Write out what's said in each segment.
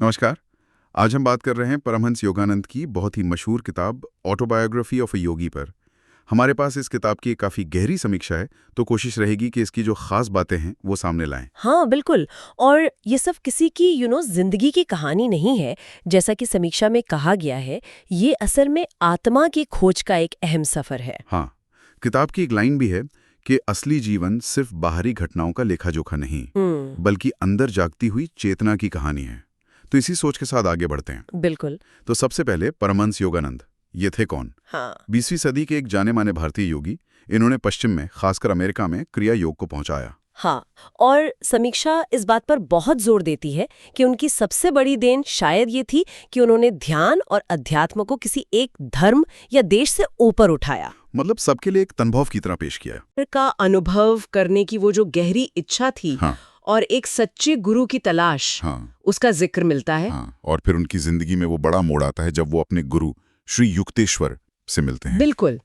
नमस्कार। आज हम बात कर रहे हैं परमहंस योगानंद की बहुत ही मशहूर किताब ऑटोबायोग्राफी ऑफ अ योगी पर। हमारे पास इस किताब की एक काफ़ी गहरी समीक्षा है, तो कोशिश रहेगी कि इसकी जो खास बातें हैं वो सामने लाएं। हाँ, बिल्कुल। और ये सब किसी की जिंदगी की कहानी नहीं है। जैसा कि समीक्षा में कहा गया है, ये असल में आत्मा की खोज का एक अहम सफर है। हाँ, किताब की एक लाइन भी है कि असली जीवन सिर्फ बाहरी घटनाओं का लेखा-जोखा नहीं, बल्कि अंदर जागती हुई चेतना की कहानी है। तो इसी सोच के साथ आगे बढ़ते हैं। बिल्कुल। तो सबसे पहले परमहंस योगानंद, ये थे कौन? हाँ। 20वीं सदी के एक जाने माने भारतीय योगी। इन्होंने पश्चिम में, खासकर अमेरिका में, क्रिया योग को पहुंचाया। हाँ, और समीक्षा इस बात पर बहुत जोर देती है कि उनकी सबसे बड़ी देन शायद ये थी कि उन्होंने ध्यान और अध्यात्म को किसी एक धर्म या देश से ऊपर उठाया। मतलब सबके लिए एक तनुभव की तरह पेश किया। का अनुभव करने की वो जो गहरी इच्छा थी, हाँ, और एक सच्चे गुरु की तलाश, हाँ, उसका जिक्र मिलता है। हाँ। और फिर उनकी जिंदगी में वो बड़ा मोड़ आता है जब वो अपने गुरु श्री युक्तेश्वर से मिलते हैं। बिल्कुल।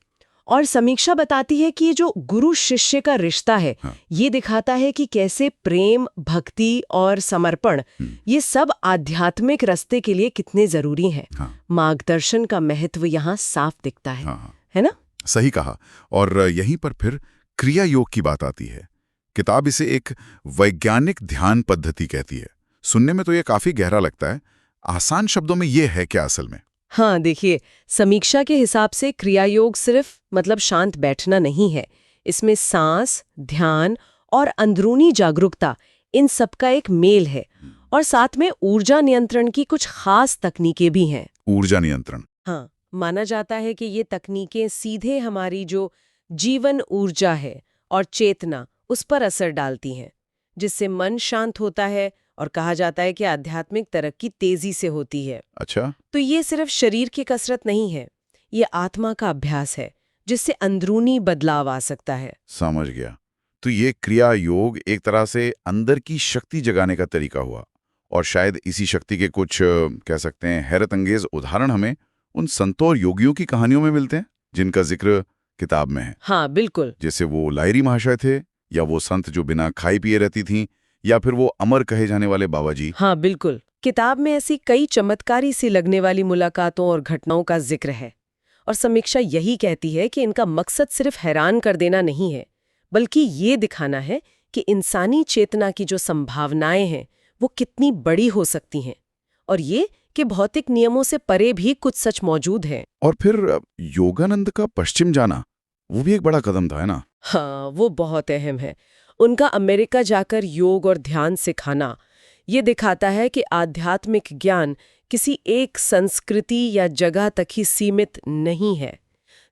और समीक्षा बताती है कि ये जो गुरु शिष्य का रिश्ता है, हाँ। ये दिखाता है कि कैसे प्रेम, भक्ति और समर्पण, ये सब आध्यात्मिक रास्ते के लिए कितने जरूरी हैं। हाँ। मार्गदर्शन का महत्व यहाँ साफ दिखता है। हाँ, हाँ। है ना? सही कहा। और यहीं पर फिर क्रिया योग की बात आती है। किताब इसे एक वैज्ञानिक ध्यान पद्धति कहती है। सुनने में तो ये काफी गहरा लगता है। आसान शब्दों में ये है क्या असल में? हाँ, देखिए, समीक्षा के हिसाब से क्रिया योग सिर्फ शांत बैठना नहीं है। इसमें सांस, ध्यान और अंदरूनी जागरूकता, इन सब का एक मेल है। और साथ में ऊर्जा नियंत्रण की कुछ खास तकनीकें भी हैं। ऊर्जा नियंत्रण। हाँ, माना जाता है कि ये तकनीकें सीधे हमारी जो जीवन ऊर्जा है और चेतना, उस पर असर डालती हैं, जिससे मन शांत होता है और कहा जाता है कि आध्यात्मिक तरक्की तेजी से होती है। अच्छा। तो ये सिर्फ शरीर की कसरत नहीं है, ये आत्मा का अभ्यास है, जिससे अंदरूनी बदलाव आ सकता है। समझ गया। तो ये क्रिया योग एक तरह से अंदर की शक्ति जगाने का तरीका हुआ। और शायद इसी शक्ति के कुछ कह सकते हैं हैरत अंगेज उदाहरण हमें उन संतों और योगियों की कहानियों में मिलते हैं जिनका जिक्र किताब में है। हाँ, बिल्कुल। जैसे वो लाहिरी महाशय थे, या वो संत जो बिना खाई पिए रहती थीं, या फिर वो अमर कहे जाने वाले बाबा जी। हाँ, बिल्कुल। किताब में ऐसी कई चमत्कारी सी लगने वाली मुलाकातों और घटनाओं का जिक्र है। और समीक्षा यही कहती है कि इनका मकसद सिर्फ हैरान कर देना नहीं है, बल्कि ये दिखाना है कि इंसानी चेतना की जो संभावनाएं हैं, वो कितनी बड़ी हो सकती हैं, और ये कि भौतिक नियमों से परे भी कुछ सच मौजूद है। और फिर योगानंद का पश्चिम जाना, वो भी एक बड़ा कदम था, है ना? हाँ, वो बहुत अहम है। उनका अमेरिका जाकर योग और ध्यान सिखाना, ये दिखाता है कि आध्यात्मिक ज्ञान किसी एक संस्कृति या जगह तक ही सीमित नहीं है।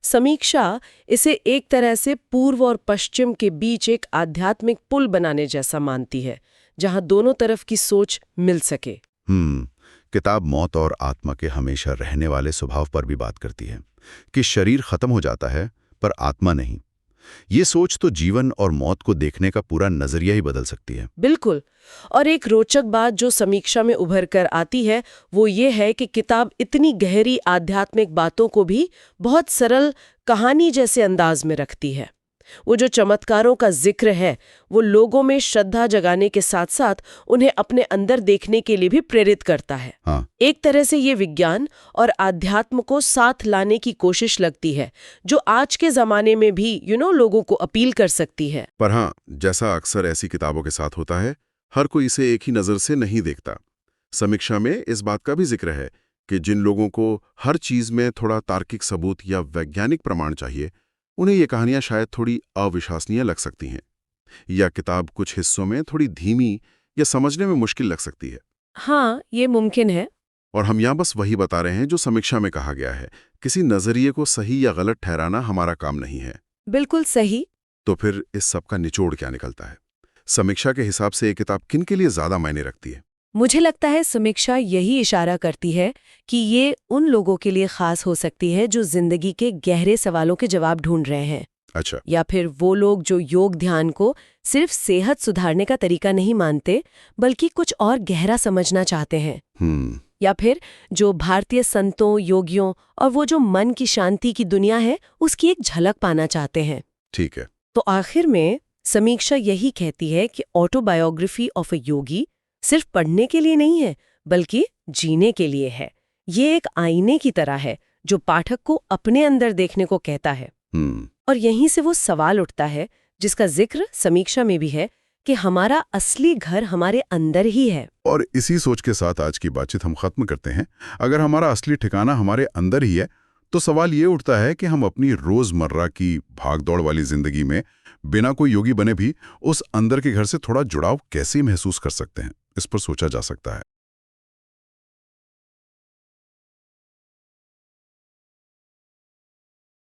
समीक्षा इसे एक तरह से पूर्व और पश्चिम के बीच एक आध्यात्मिक पुल बनाने जैसा मानती है, जहां दोनों तरफ की सोच मिल सके। किताब मौत और आत्मा के हमेशा रहने वाले स्वभाव पर भी बात करती है कि शरीर खत्म हो जाता है पर आत्मा नहीं। ये सोच तो जीवन और मौत को देखने का पूरा नजरिया ही बदल सकती है। बिल्कुल। और एक रोचक बात जो समीक्षा में उभर कर आती है, वो ये है कि किताब इतनी गहरी आध्यात्मिक बातों को भी बहुत सरल कहानी जैसे अंदाज में रखती है। वो जो चमत्कारों का जिक्र है, वो लोगों में श्रद्धा जगाने के साथ साथ उन्हें अपने अंदर देखने के लिए भी प्रेरित करता है। हाँ। एक तरह से ये विज्ञान और आध्यात्म को साथ लाने की कोशिश लगती है, जो आज के जमाने में भी लोगों को अपील कर सकती है। पर हाँ, जैसा अक्सर ऐसी किताबों के साथ होता है, हर कोई इसे एक ही नज़र से नहीं देखता। समीक्षा में इस बात का भी जिक्र है कि जिन लोगों को हर चीज़ में थोड़ा तार्किक सबूत या वैज्ञानिक प्रमाण चाहिए, उन्हें ये कहानियां शायद थोड़ी अविश्वसनीय लग सकती हैं, या किताब कुछ हिस्सों में थोड़ी धीमी या समझने में मुश्किल लग सकती है। हाँ, ये मुमकिन है। और हम यहाँ बस वही बता रहे हैं जो समीक्षा में कहा गया है। किसी नज़रिए को सही या गलत ठहराना हमारा काम नहीं है। बिल्कुल सही। तो फिर इस सब का निचोड़ क्या निकलता है? समीक्षा के हिसाब से ये किताब किन के लिए ज़्यादा मायने रखती है? मुझे लगता है समीक्षा यही इशारा करती है कि ये उन लोगों के लिए खास हो सकती है जो जिंदगी के गहरे सवालों के जवाब ढूंढ रहे हैं। अच्छा। या फिर वो लोग जो योग ध्यान को सिर्फ सेहत सुधारने का तरीका नहीं मानते, बल्कि कुछ और गहरा समझना चाहते हैं। या फिर जो भारतीय संतों, योगियों और वो जो मन की शांति की दुनिया है, उसकी एक झलक पाना चाहते हैं। ठीक है। तो आखिर में समीक्षा यही कहती है कि ऑटोबायोग्राफी ऑफ अ योगी सिर्फ पढ़ने के लिए नहीं है, बल्कि जीने के लिए है। ये एक आईने की तरह है जो पाठक को अपने अंदर देखने को कहता है। और यहीं से वो सवाल उठता है जिसका जिक्र समीक्षा में भी है कि हमारा असली घर हमारे अंदर ही है। और इसी सोच के साथ आज की बातचीत हम खत्म करते हैं। अगर हमारा असली ठिकाना हमारे अंदर ही है तो सवाल ये उठता है कि हम अपनी रोजमर्रा की भागदौड़ वाली जिंदगी में बिना कोई योगी बने भी उस अंदर के घर से थोड़ा जुड़ाव कैसे महसूस कर सकते हैं। इस पर सोचा जा सकता है।